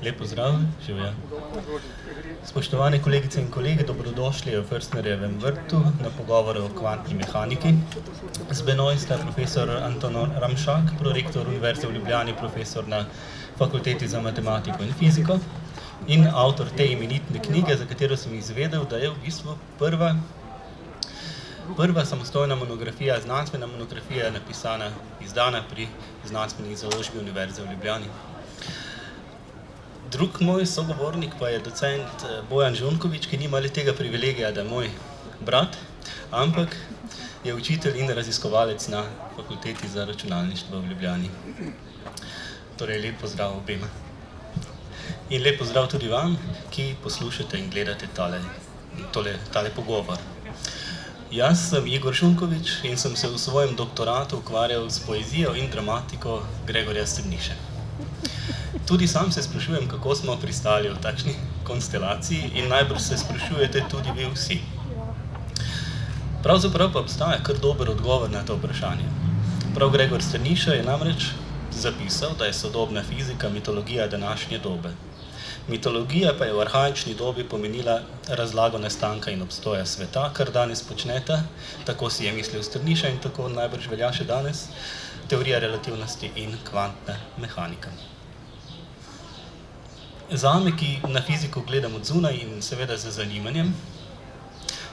Lep pozdrav, živja. Spoštovane kolegice in kolegi, dobrodošli v Forstnerjevem vrtu na pogovoru o kvantni mehaniki. Z menoj sta profesor Anton Ramšak, prorektor Univerze v Ljubljani, profesor na Fakulteti za matematiko in fiziko in avtor te imenitne knjige, za katero sem izvedel, da je v bistvu prva samostojna monografija, znanstvena monografija napisana, izdana pri znanstveni založbi Univerze v Ljubljani. Drug moj sogovornik pa je docent Bojan Žunkovič, ki nima le tega privilegija, da je moj brat, ampak je učitelj in raziskovalec na Fakulteti za računalništvo v Ljubljani. Torej, lep pozdrav obema. In lep pozdrav tudi vam, ki poslušate in gledate tale pogovor. Jaz sem Igor Žunkovič in sem se v svojem doktoratu ukvarjal s poezijo in dramatiko Gregorja Strniše. Tudi sam se sprašujem, kako smo pristali v takšni konstelaciji in najbrž se sprašujete tudi vi vsi. Pravzaprav pa obstaja kar dober odgovor na to vprašanje. Prav Gregor Strniša je namreč zapisal, da je sodobna fizika mitologija današnje dobe. Mitologija pa je v arhaični dobi pomenila razlago nastanka in obstoja sveta, kar danes počneta, tako si je mislil Strniša in tako najbrž velja še danes, teorija relativnosti in kvantna mehanika. Zame, ki na fiziko gledam od zunaj in seveda z zanimanjem,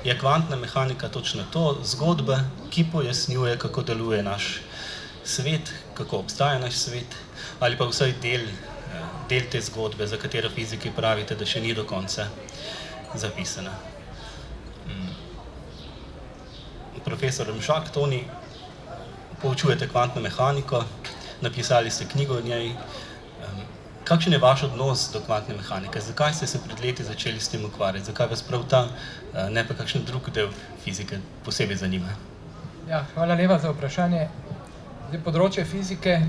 je kvantna mehanika točno to, zgodba, ki pojasnjuje, kako deluje naš svet, kako obstaja naš svet, ali pa vsaj del te zgodbe, za katero fiziki pravite, da še ni do konca zapisana. Profesor Ramšak, Toni, poučujete kvantno mehaniko, napisali ste knjigo o njej. Kakšen je vaš odnos do kvantne mehanike? Zakaj ste se pred leti začeli s tem ukvarjati? Zakaj vas prav ta, ne pa kakšen drug del fizike posebej zanima? Ja, hvala lepa za vprašanje. Področje fizike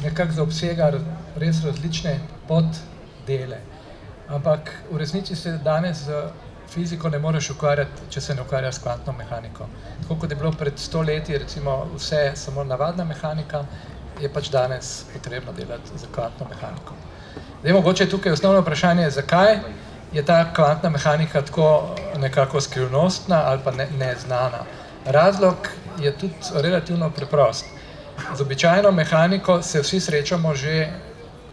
nekako zaobsega res različne poddele. Ampak v resnici se danes z fiziko ne moreš ukvarjati, če se ne ukvarjaš s kvantno mehaniko. Tako kot je bilo pred 100 leti recimo vse samo navadna mehanika, je pač danes potrebno delati za kvantno mehaniko. Zdaj, mogoče tukaj osnovno vprašanje, zakaj je ta kvantna mehanika tako nekako skrivnostna ali pa neznana. Razlog je tudi relativno preprost. Z običajno mehaniko se vsi srečamo že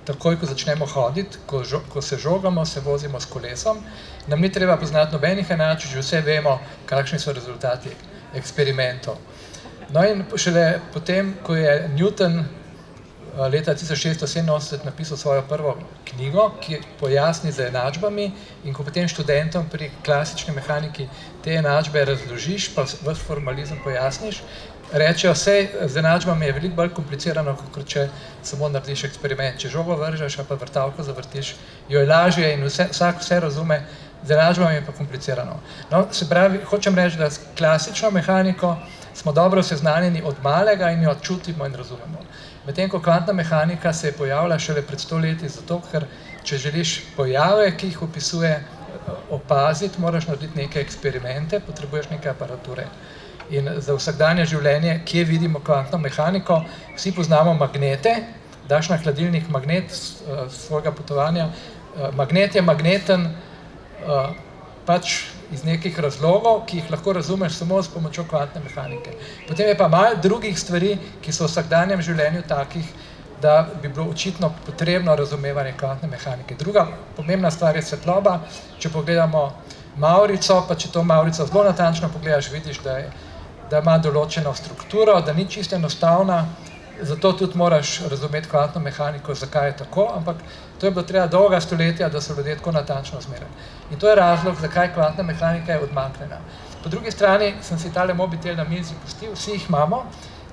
takoj, ko začnemo hoditi, ko se žogamo, se vozimo s kolesom. Nam ni treba poznati nobenih enačb, že vse vemo, kakšni so rezultati eksperimentov. No in šele potem, ko je Newton leta 1687 napisal svojo prvo knjigo, ki pojasni z enačbami, in ko potem študentom pri klasični mehaniki te enačbe razložiš, pa ves formalizem pojasniš, rečejo, sej z enačbami je veliko bolj komplicirano, kot če samo narediš eksperiment. Če žogo vržeš, pa vrtavko zavrtiš, jo je lažje in vsak vse razume, z enačbami je pa komplicirano. No, se pravi, hočem reči, da s klasično mehaniko smo dobro seznanjeni od malega in jo čutimo in razumemo. Medtem ko kvantna mehanika se je pojavila šele pred 100 leti, zato ker če želiš pojave, ki jih opisuje, opaziti, moraš narediti neke eksperimente, potrebuješ neke aparature. In za vsakdanje življenje, kje vidimo kvantno mehaniko, vsi poznamo magnete, daš na hladilnik magnet svojega potovanja. Magnet je magneten pač iz nekih razlogov, ki jih lahko razumeš samo s pomočjo kvantne mehanike. Potem je pa malo drugih stvari, ki so v vsakdanjem življenju takih, da bi bilo očitno potrebno razumevanje kvantne mehanike. Druga pomembna stvar je svetloba. Če pogledamo mavrico, pa če to mavrico zelo natančno pogledaš, vidiš, da ima določeno strukturo, da ni čisto enostavna, zato tudi moraš razumeti kvantno mehaniko, zakaj je tako, ampak to je bilo treba dolga stoletja, da so ljudje tako natančno zmerali. In to je razlog, zakaj kvantna mehanika je odmaknjena. Po drugi strani sem si tale mobitel na mizi pustil, vsi jih imamo,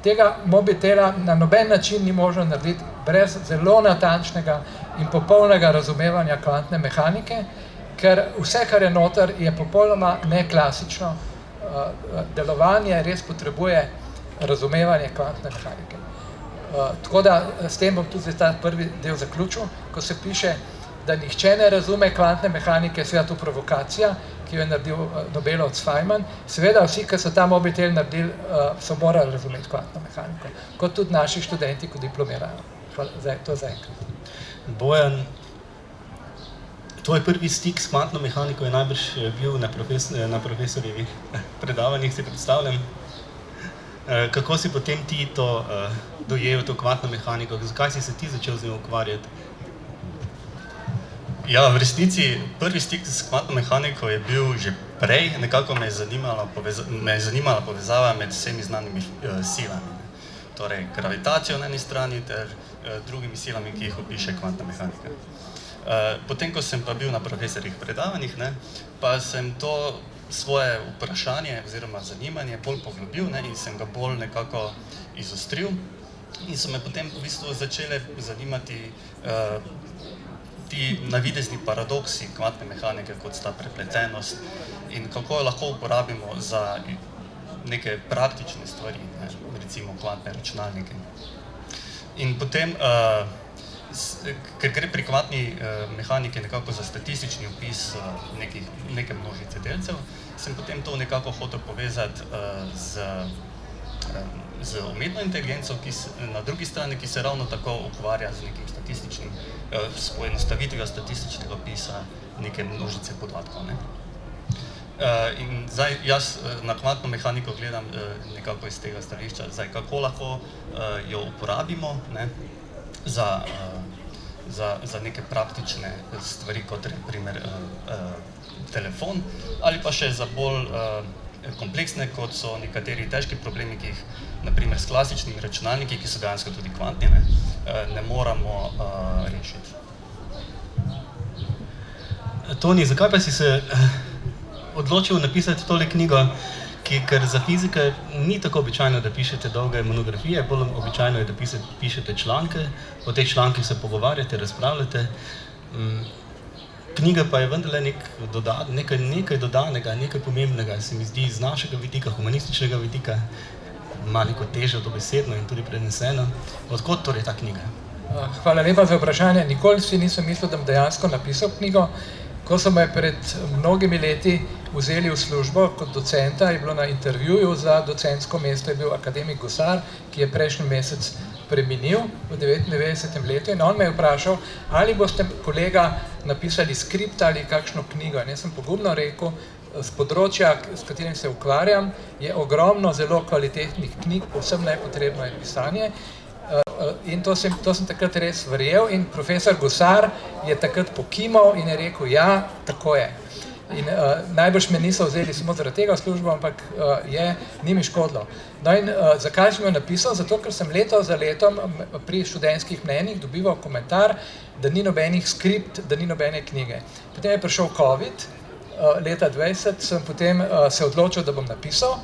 tega mobitela na noben način ni možno narediti brez zelo natančnega in popolnega razumevanja kvantne mehanike, ker vse, kar je noter, je popolnoma neklasično. Delovanje res potrebuje razumevanje kvantne mehanike. Tako da s tem bom tudi ta prvi del zaključil, ko se piše, da nihče ne razume kvantne mehanike, seveda to provokacija, ki jo je naredil Nobelovec Feynman. Seveda vsi, ki so ta mobitel naredili, so morali razumeti kvantno mehaniko, kot tudi naši študenti, ko diplomirajo. To zaenkrat. Bojan, tvoj prvi stik s kvantno mehaniko je najbrž bil na profesorjevih predavanjih, si predstavljam. Kako si potem ti to dojel, to kvantno mehaniko? Zakaj si se ti začel z njo ukvarjati? Ja, v resnici prvi stik s kvantno mehaniko je bil že prej, nekako me je zanimala povezava med vsemi znanimi silami. Torej, gravitacijo na eni strani ter drugimi silami, ki jih opiše kvantna mehanika. Potem, ko sem pa bil na profesorjih predavanjih, pa sem to svoje vprašanje oziroma zanimanje bolj poglobil in sem ga bolj nekako izostril in so me potem v bistvu začele zanimati ti navidezni paradoksi kvantne mehanike, kot sta prepletenost in kako jo lahko uporabimo za neke praktične stvari, recimo kvantne računalnike. In potem, ker gre pri kvantni mehaniki nekako za statistični opis neke množice delcev, sem potem to nekako hotel povezati z umetno inteligenco, na drugi strani, ki se ravno tako ukvarja z nekim statističnim, s poenostavitvijo statističnega opisa neke množice podatkov. In zdaj jaz na kvantno mehaniko gledam nekako iz tega stališča, kako lahko jo uporabimo za neke praktične stvari, kot je primer telefon, ali pa še za bolj kompleksne, kot so nekateri težki problemi, ki jih, naprimer s klasičnimi računalniki, ki so dejansko tudi kvantni, ne moramo rešiti. Toni, zakaj pa si se odločil napisati tole knjigo, ker za fizike ni tako običajno, da pišete dolge monografije, bolj običajno je, da pišete članke, o teh člankih se pogovarjate, razpravljate. Knjiga pa je vendarle nekaj dodanega, nekaj pomembnega, se mi zdi, z našega vidika, humanističnega vidika, ima neko težo dobesedno in tudi preneseno. Odkot torej ta knjiga? Hvala lepa za vprašanje. Nikoli si nisem mislil, da bom dejansko napisal knjigo. Ko so me pred mnogimi leti vzeli v službo kot docenta, je bilo na intervjuju za docentsko mesto, je bil akademik Gosar, ki je prejšnji mesec preminil v 99. letu in on me je vprašal, ali boste, kolega, napisali skript ali kakšno knjigo. In jaz sem pogumno rekel, z področja, s katerim se ukvarjam, je ogromno zelo kvalitetnih knjig, povsem nepotrebno je pisanje. In to sem takrat res verjel in profesor Gosar je takrat pokimal in je rekel, ja, tako je. In najbrž me niso vzeli samo zaradi tega v službo, ampak ni mi škodilo. No in zakaj sem jo napisal? Zato, ker sem leto za letom pri študentskih mnenjih dobival komentar, da ni nobenih skript, da ni nobene knjige. Potem je prišel COVID, leta 2020 sem potem se odločil, da bom napisal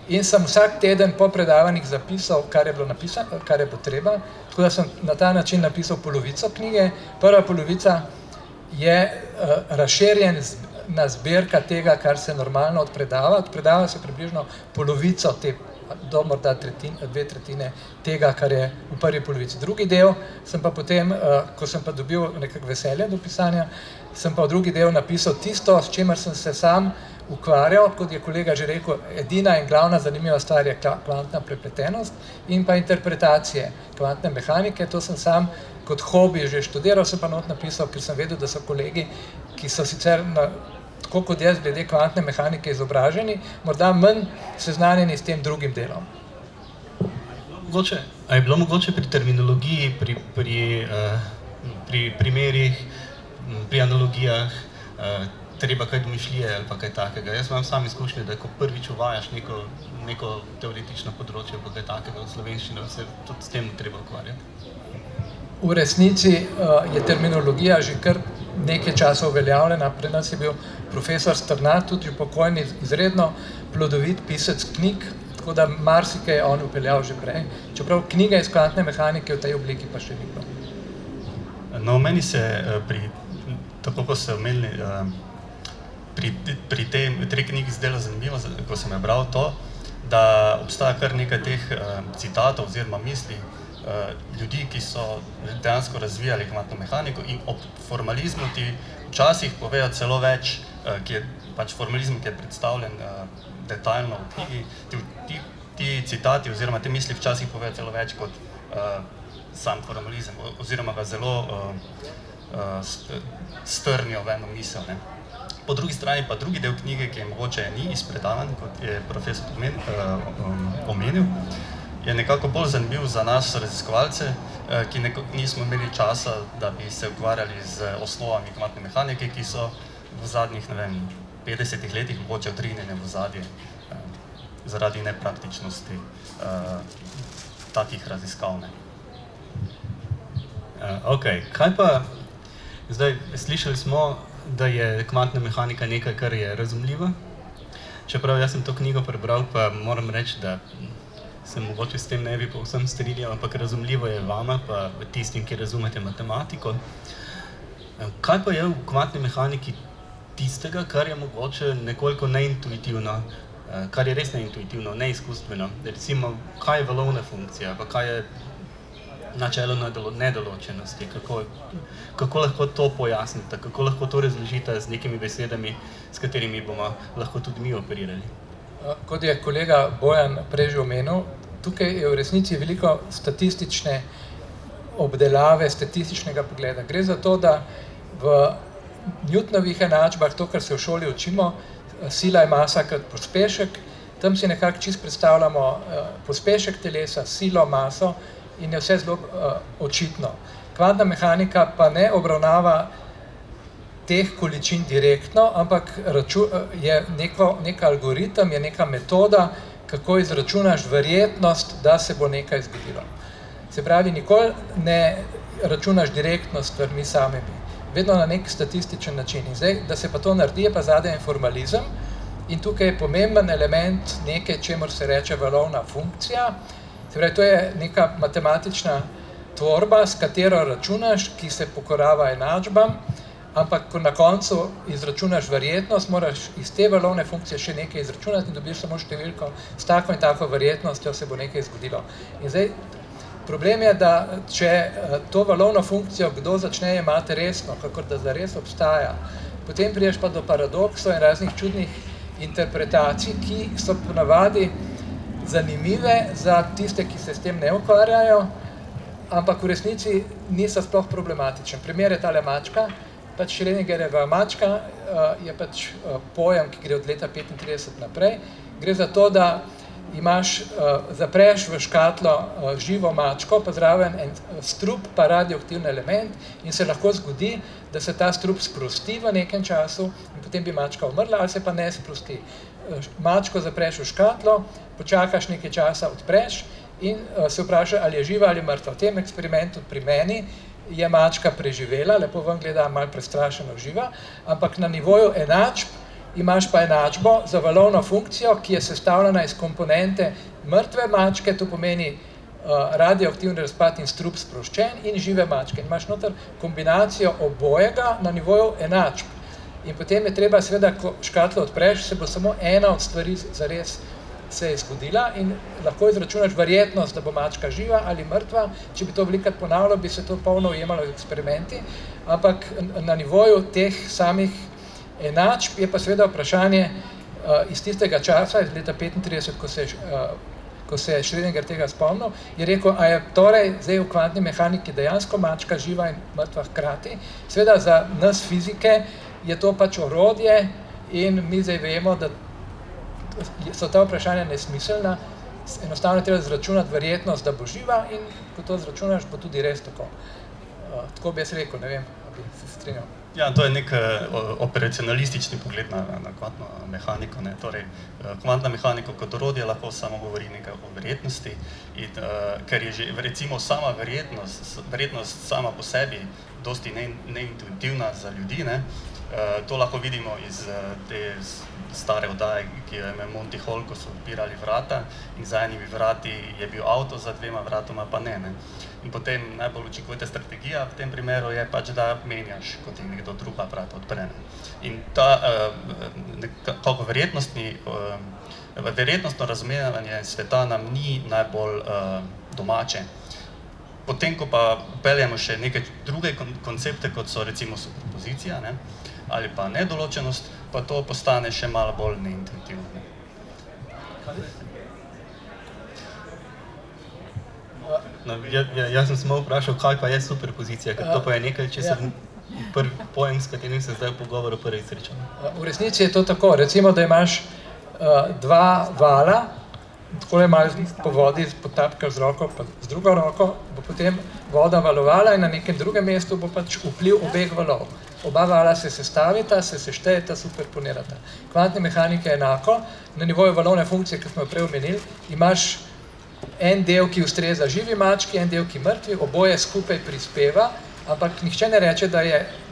in sem vsak teden po predavanjih zapisal, kar je bilo napisano, kar je potreba. Tako da sem na ta način napisal polovico knjige. Prva polovica je razširjena zbirka tega, kar se normalno odpredava. Odpredava se približno polovico, do morda dve tretjine tega, kar je v prvi polovici. Drugi del sem pa potem, ko sem pa dobil nekako veselje do pisanja, sem pa v drugi del napisal tisto, s čimer sem se sam ukvarjal, kot je kolega že rekel, edina in glavna zanimiva stvar je kvantna prepletenost in pa interpretacije kvantne mehanike. To sem sam kot hobi že študiral, sem pa not napisal, ker sem vedel, da so kolegi, ki so sicer tako kot jaz glede kvantne mehanike izobraženi, morda manj seznanjeni s tem drugim delom. A je bilo mogoče pri terminologiji, pri primerih, pri analogijah, treba kaj domišljije ali pa kaj takega? Jaz imam sam izkušnje, da ko prvič uvajaš neko teoretično področje pa kaj takega v slovenščino, se tudi s tem treba ukvarjati. V resnici je terminologija že kar nekaj časa uveljavljena. Pri nas je bil profesor Strnad, tudi pokojni, izredno plodovit pisec knjig, tako da marsikaj je on upeljal že prej. Čeprav knjiga iz kvantne mehanike v tej obliki pa še ni bilo. No, meni se tako ko ste omenili, pri tej knjigi zdelo zanimivo, ko sem je bral to, da obstaja kar nekaj teh citatov oziroma misli ljudi, ki so dejansko razvijali kvantno mehaniko in ob formalizmu ti včasih povejo celo več, formalizm, ki je predstavljen detaljno v knjigi, ti citati oziroma te misli včasih povejo celo več kot sam formalizem, oziroma ga zelo strnijo v eno misel. Ne. Po drugi strani pa drugi del knjige, ki je mogoče ni iz predavanj, kot je profesor omenil, je nekako bolj zanimiv za nas raziskovalce, ki nismo imeli časa, da bi se ukvarjali z osnovami kvantne mehanike, ki so v zadnjih, 50 letih mogoče odrinjene v ozadje zaradi nepraktičnosti takih raziskav. Ok, kaj pa, zdaj slišali smo, da je kvantna mehanika nekaj, kar je razumljivo. Čeprav jaz sem to knjigo prebral, pa moram reči, da se mogoče s tem ne bi povsem strinjal, ampak razumljivo je vama, pa tistim, ki razumete matematiko. Kaj pa je v kvantni mehaniki tistega, kar je mogoče nekoliko neintuitivno, kar je res neintuitivno, neizkustveno? Recimo, kaj je valovna funkcija, pa kaj je načelo nedoločenosti, kako lahko to pojasnite, kako lahko to razložite z nekimi besedami, s katerimi bomo lahko tudi mi operirali? Kot je kolega Bojan prej že omenil, tukaj je v resnici veliko statistične obdelave, statističnega pogleda. Gre za to, da v Newtonovih enačbah, to, kar se v šoli učimo, sila je masa krat pospešek, tam si nekako čisto predstavljamo pospešek telesa, silo, maso, in je vse zelo očitno. Kvantna mehanika pa ne obravnava teh količin direktno, ampak je nek algoritem, je neka metoda, kako izračunaš verjetnost, da se bo nekaj zgodilo. Se pravi, nikoli ne računaš direktno s stvarmi samimi, vedno na nek statističen način. In zdaj, da se pa to naredi, je pa zadaj formalizem in tukaj je pomemben element nekaj, čemur se reče valovna funkcija. Se pravi, to je neka matematična tvorba, s katero računaš, ki se pokorava enačbam, ampak ko na koncu izračunaš verjetnost, moraš iz te valovne funkcije še nekaj izračunati in dobiš samo številko, s tako in tako verjetnostjo se bo nekaj zgodilo. In zdaj, problem je, da če to valovno funkcijo kdo začne jemati resno, kakor da zares obstaja, potem prideš pa do paradoksov in raznih čudnih interpretacij, ki so ponavadi zanimive za tiste, ki se s tem ne ukvarjajo, ampak v resnici niso sploh problematičen. Primer je tale mačka. Schrödingerjeva mačka je pojem, ki gre od leta 1935 naprej. Gre za to, da zapreš v škatlo živo mačko, pa zraven en strup, pa radioaktivni element in se lahko zgodi, da se ta strup sprosti v nekem času in potem bi mačka umrla, ali se pa ne sprosti. Mačko zapreš v škatlo, počakaš nekaj časa, odpreš in se vprašaš, ali je živa ali mrtva. V tem eksperimentu pri meni je mačka preživela, lepo ven gleda, malo prestrašeno živa, ampak na nivoju enačb imaš pa enačbo za valovno funkcijo, ki je sestavljena iz komponente mrtve mačke, to pomeni radioaktivni razpad in strup sproščen, in žive mačke. In imaš noter kombinacijo obojega na nivoju enačb. In potem je treba, seveda, ko škatlo odpreš, se bo samo ena od stvari zares se je zgodila in lahko izračunaš verjetnost, da bo mačka živa ali mrtva. Če bi to velikrat ponavljal, bi se to polno ujemalo v eksperimenti, ampak na nivoju teh samih enačb je pa seveda vprašanje iz tistega časa, iz leta 1935, ko se je Schrödinger tega spomnil, je rekel, a je torej zdaj v kvantni mehaniki dejansko mačka živa in mrtva hkrati. Seveda za nas fizike je to orodje in mi zdaj vemo, da so ta vprašanja nesmiselna, enostavno je treba izračunati verjetnost, da bo živa in ko to izračunaš, bo tudi res tako. Tako bi jaz rekel, ne vem, bi se strinjal. Ja, to je nek operacionalistični pogled na kvantno mehaniko. Torej, kvantna mehanika kot orodje lahko samo govori nekaj o verjetnosti, ker je že recimo sama verjetnost sama po sebi dosti neintuitivna za ljudi. To lahko vidimo iz te stare oddaje, ki jo je Monty Hall, ko so odpirali vrata in za enimi vrati je bil avto, za dvema vratoma pa ne. In potem najbolj učinkovita strategija v tem primeru je da menjaš, ko ti nekdo druga vrata odpre. In ta nekako verjetnostno razumevanje sveta nam ni najbolj domače. Potem, ko pa peljemo še neke druge koncepte, kot so recimo superpozicija ali pa nedoločenost, pa to postane še malo bolj neintuitivno. No, jaz sem samo vprašal, kaj pa je superpozicija, ker to pa je nekaj, če sem pojem, s katerim se zdaj v pogovoru prvi srečam. V resnici je to tako, recimo, da imaš dva vala, takole malo po vodi potapkaš z roko, pa z drugo roko, bo potem voda valovala in na nekem drugem mestu bo pač vpliv obeh valov. Oba vala se sestavita, se seštejeta, superponirata. Kvantne mehanike je enako, na nivoju valovne funkcije, ki smo jo prej omenili, imaš en del, ki ustreza živi mački, en del, ki mrtvi, oboje skupaj prispeva, ampak nihče ne reče,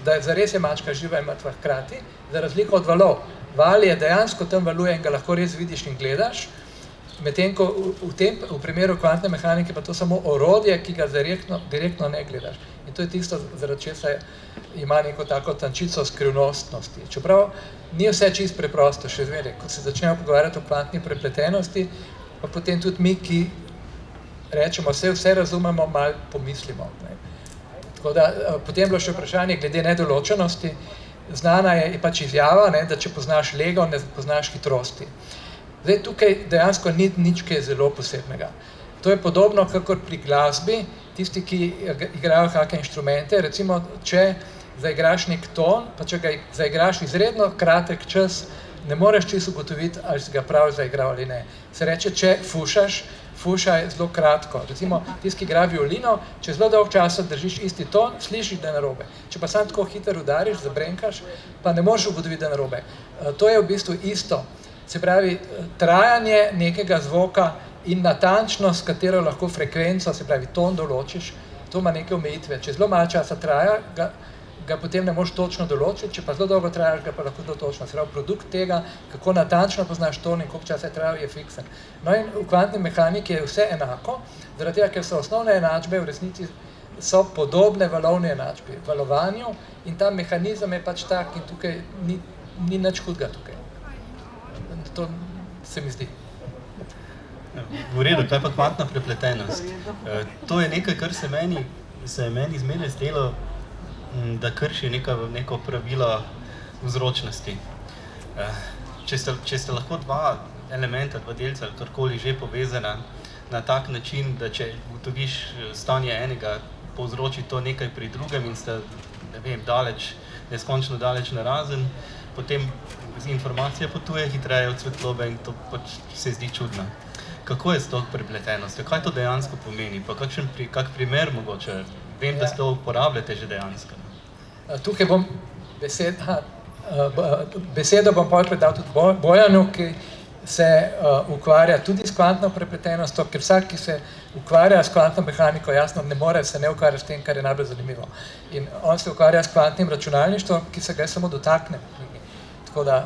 da zares je mačka živa in mrtva hkrati, za razliko od valov. Val je dejansko tam valuje in ga lahko res vidiš in gledaš, medtem ko v primeru kvantne mehanike pa to samo orodje, ki ga direktno ne gledaš. In to je tisto, zaradi česa ima neko tako tančico skrivnostnosti. Čeprav ni vse čisto preprosto, še zmeraj, ko se začnemo pogovarjati o kvantni prepletenosti, pa potem tudi mi, ki rečemo, vse razumemo, malo pomislimo. Tako da, potem je bilo še vprašanje glede nedoločenosti. Znana je pač izjava, da če poznaš Lego, ne poznaš hitrosti. Zdaj, tukaj dejansko ni nič, kaj je zelo posebnega. To je podobno, kakor pri glasbi, tisti, ki igrajo kakšne inštrumente, recimo, če zaigraš nek ton, pa če ga zaigraš izredno kratek čas, ne moreš čisto ugotoviti, ali si ga prav zaigral ali ne. Se reče, če fušaš, fuša je zelo kratko. Recimo, tisti, ki igra violino, če zelo dolgo časa držiš isti ton, slišiš, da je narobe. Če pa sam tako hitro udariš, zabrenkaš, pa ne moreš ugotoviti, da je narobe. To je v bistvu isto. Se pravi, trajanje nekega zvoka in natančnost, s katero lahko frekvenco, se pravi, ton določiš, to ima neke omejitve. Če zelo malo časa traja, ga potem ne moreš točno določiti, če pa zelo dolgo trajaš, ga pa lahko zelo točno. Se pravi, produkt tega, kako natančno poznaš ton in koliko časa je trajal, je fiksen. No in v kvantni mehaniki je vse enako, zaradi tega, ker so osnovne enačbe v resnici so podobne valovni enačbi, valovanju, in ta mehanizem je pač tak in tukaj ni nič hudega tukaj. To se mi zdi. V redu, kaj pa kvantna prepletenost? To je nekaj, kar se je meni zmeraj zdelo, da krši neko pravilo vzročnosti. Če sta lahko dva elementa, dva delca ali karkoli že povezana na tak način, da če ugotoviš stanje enega, povzroči to nekaj pri drugem in sta, ne vem, neskončno daleč narazen, potem informacija potuje hitreje od svetlobe in to pač se zdi čudno. Kako je s to prepletenostjo? Kaj to dejansko pomeni? Pa kak primer mogoče? Vem, da se to uporabljate že dejansko. Tukaj bom besedo bom predal tudi Bojanu, ki se ukvarja tudi s kvantno prepletenostjo, ker vsak, ki se ukvarja s kvantno mehaniko, jasno, se ne ukvarja s tem, kar je najbolj zanimivo. In on se ukvarja s kvantnim računalništvom, ki se ga samo dotakne. Tako da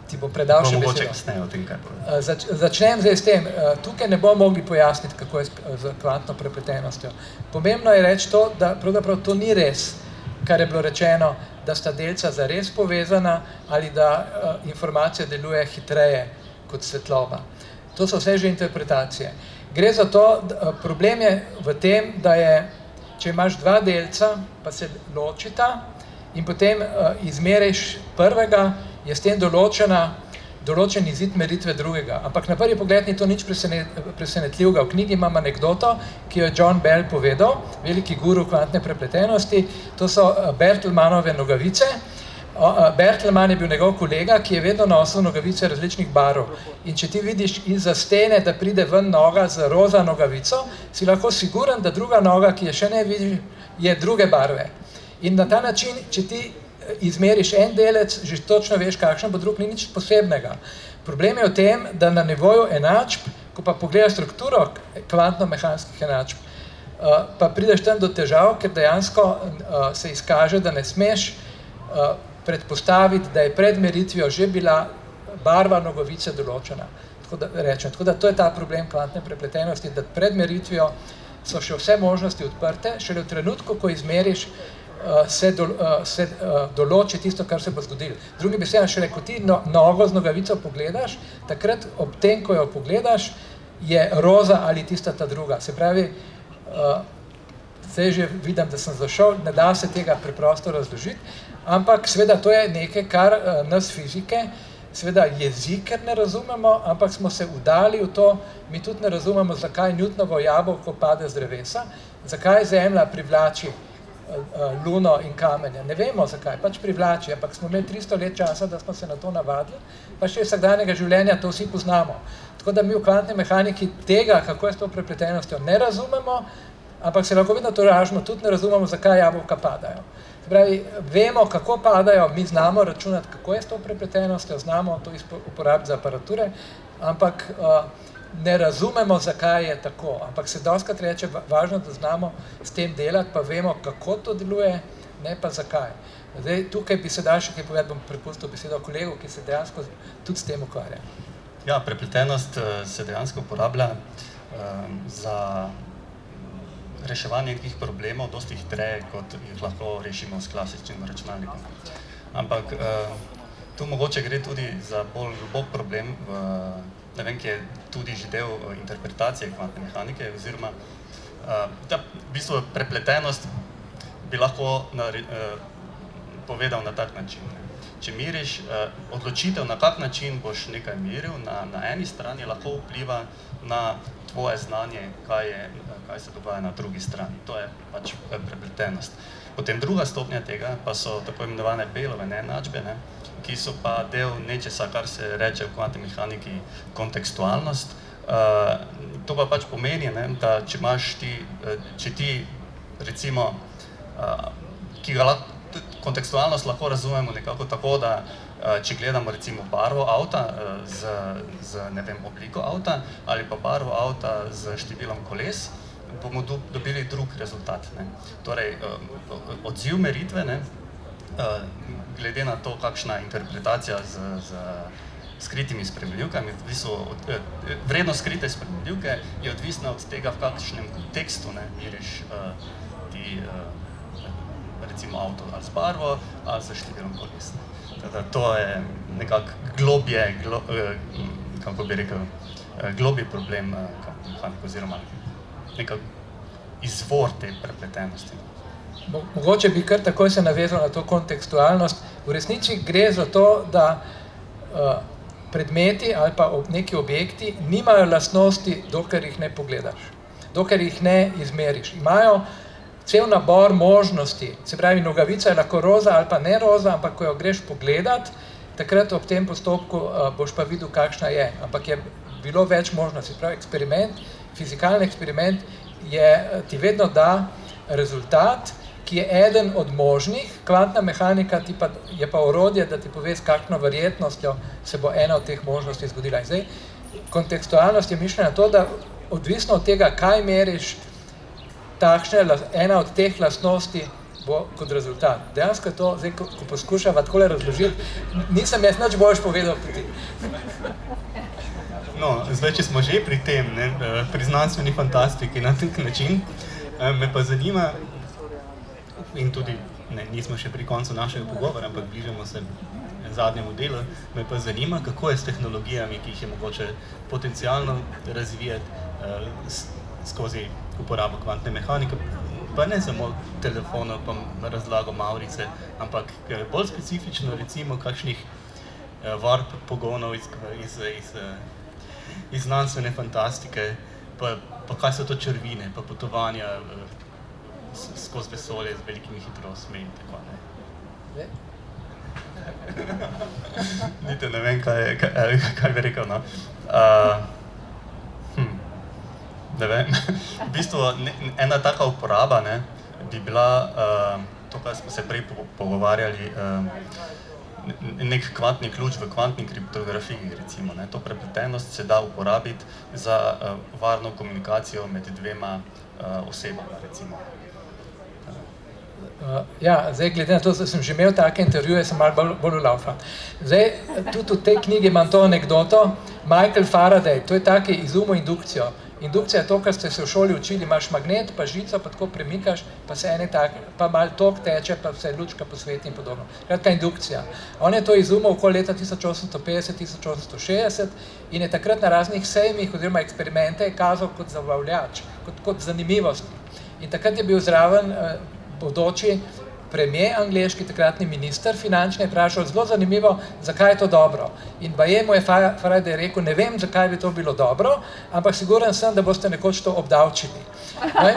ti bom predal še besedo. Začnem zdaj s tem. Tukaj ne bomo mogli pojasniti, kako je z kvantno prepletenostjo. Pomembno je reči to, da pravzaprav to ni res, kar je bilo rečeno, da sta delca zares povezana ali da informacija deluje hitreje kot svetloba. To so vse že interpretacije. Gre za to, problem je v tem, da je, če imaš dva delca, pa se ločita, in potem izmeriš prvega, je s tem določen izid meritve drugega. Ampak na prvi pogled ni to nič presenetljivega. V knjigi imam anekdoto, ki jo je John Bell povedal, veliki guru kvantne prepletenosti. To so Bertelmannove nogavice. Bertelmann je bil njegov kolega, ki je vedno nosil nogavice različnih barv. In če ti vidiš izza stene, da pride ven noga z roza nogavico, si lahko siguren, da druga noga, ki je še ne vidiš, je druge barve. In na ta način, če ti izmeriš en delec, že točno veš, kakšen bo drug, ni nič posebnega. Problem je v tem, da na nivoju enačb, ko pa pogledaš strukturo kvantno-mehanskih enačb, pa prideš tam do težav, ker dejansko se izkaže, da ne smeš predpostaviti, da je pred meritvijo že bila barva nogavice določena. Tako da to je ta problem kvantne prepletenosti, da pred meritvijo so še vse možnosti odprte, šele v trenutku, ko izmeriš, se določi tisto, kar se bo zgodilo. Drugi beseda, šele ko ti nogo z nogavico pogledaš, takrat ob tem, ko jo pogledaš, je roza ali tista ta druga. Se pravi, zdaj že vidim, da sem zašel, ne da se tega preprosto razložiti, ampak seveda to je nekaj, kar nas fizike seveda jezik, ker ne razumemo, ampak smo se vdali v to, mi tudi ne razumemo, zakaj Newtonovo jabolko pade z drevesa, zakaj Zemlja privlači luno in kamenje. Ne vemo zakaj, pač privlači, ampak smo imeli 300 let časa, da smo se na to navadili, pa še vsakdanjega življenja to vsi poznamo. Tako da mi v kvantni mehaniki tega, kako je s to prepletenostjo, ne razumemo, ampak se lahko vedno tolažimo, tudi ne razumemo, zakaj jabolka padajo. Se pravi, vemo, kako padajo, mi znamo računati, kako je s to prepletenostjo, znamo to uporabiti za aparature, ampak ne razumemo, zakaj je tako, ampak se dostikrat reče, važno, da znamo s tem delati, pa vemo, kako to deluje, ne pa zakaj. Zdaj, tukaj bi se dal še kaj povedati, bom prepustil besedo kolegu, ki se dejansko tudi s tem ukvarja. Ja, prepletenost se dejansko uporablja za reševanje nekih problemov dosti hitreje, kot jih lahko rešimo s klasičnim računalnikom. Ampak tu mogoče gre tudi za bolj globok problem, ne vem, ki je tudi že del interpretacije kvantne mehanike, oziroma da v bistvu prepletenost bi lahko povedal na tak način. Če meriš odločitev, na kak način boš nekaj meril, na eni strani lahko vpliva na tvoje znanje, kaj se dogaja na drugi strani. To je pač prepletenost. Potem druga stopnja tega pa so tako imenovane Bayesove neenačbe, ki so pa del nečesa, kar se reče v kvantni mehaniki kontekstualnost. To pa pač pomeni, da če ti recimo, kontekstualnost lahko razumemo nekako tako, da če gledamo recimo barvo avta z ne vem, obliko avta ali pa barvo avta z številom koles, bomo dobili drug rezultat. Torej, odziv meritve, glede na to, kakšna interpretacija z skritimi spremenljivkami, vrednost skrite spremenljivke je odvisna od tega, v kakšnem kontekstu meriš ti recimo avto ali z barvo ali z številom koles. To je nekako globji problem oziroma nekako izvor te prepletenosti. Mogoče bi kar takoj se navezal na to kontekstualnost. V resnici gre za to, da predmeti ali pa neki objekti nimajo lastnosti, dokler jih ne pogledaš, dokler jih ne izmeriš. Imajo cel nabor možnosti, se pravi, nogavica je lahko roza ali pa ne roza, ampak ko jo greš pogledat, takrat ob tem postopku boš pa videl, kakšna je. Ampak je bilo več možnosti. Se pravi, eksperiment, fizikalni eksperiment ti vedno da rezultat, ki je eden od možnih. Kvantna mehanika je pa orodje, da ti pove, s kakšno verjetnostjo se bo ena od teh možnosti zgodila. Zdaj, kontekstualnost je mišljena to, da odvisno od tega, kaj meriš, ena od teh lastnosti bo kot rezultat. Dejansko je to, zdaj, ko poskušava takole razložiti, nisem jaz nič boljš povedal pri ti. No, zdaj, če smo že pri tem, pri znanstveni fantastiki na tak način, me pa zanima, in tudi nismo še pri koncu našega pogovora, ampak bližamo se zadnjemu delu, me pa zanima, kako je s tehnologijami, ki jih je mogoče potencialno razvijati skozi uporabo kvantne mehanike, pa ne samo telefonov, pa razlago Maurice, ampak bolj specifično recimo kakšnih warp pogonov iz znanstvene fantastike, pa kaj so to črvine, pa potovanja skozi vesolje z velikimi hitrostmi in tako ne. Niti ne vem, kaj bi rekel, no. Ne vem, v bistvu ena taka uporaba bi bila, to, kar smo se prej pogovarjali, nek kvantni ključ v kvantni kriptografiji, recimo. To prepletenost se da uporabiti za varno komunikacijo med dvema osebama, recimo. Ja, zdaj, glede na to, da sem že imel take intervjuje, sem malo bolj ulaufal. Zdaj, tudi v tej knjigi imam to anekdoto. Michael Faraday, to je taki izumil indukcijo. Indukcija je to, kar ste se v šoli učili, imaš magnet, pa žico, pa tako premikaš, pa se pa malo tok teče, pa se lučka posveti in podobno. Kratka indukcija. On je to izumil okoli leta 1850-1860 in je takrat na raznih sejmih oziroma eksperimente kazal kot zabavljač, kot zanimivost. In takrat je bil zraven bodoči premijer angleški, takratni minister finančni, je vprašal zelo zanimivo, zakaj je to dobro. In baje mu je Faraday rekel, ne vem, zakaj bi to bilo dobro, ampak siguren sem, da boste nekoč to obdavčili. No,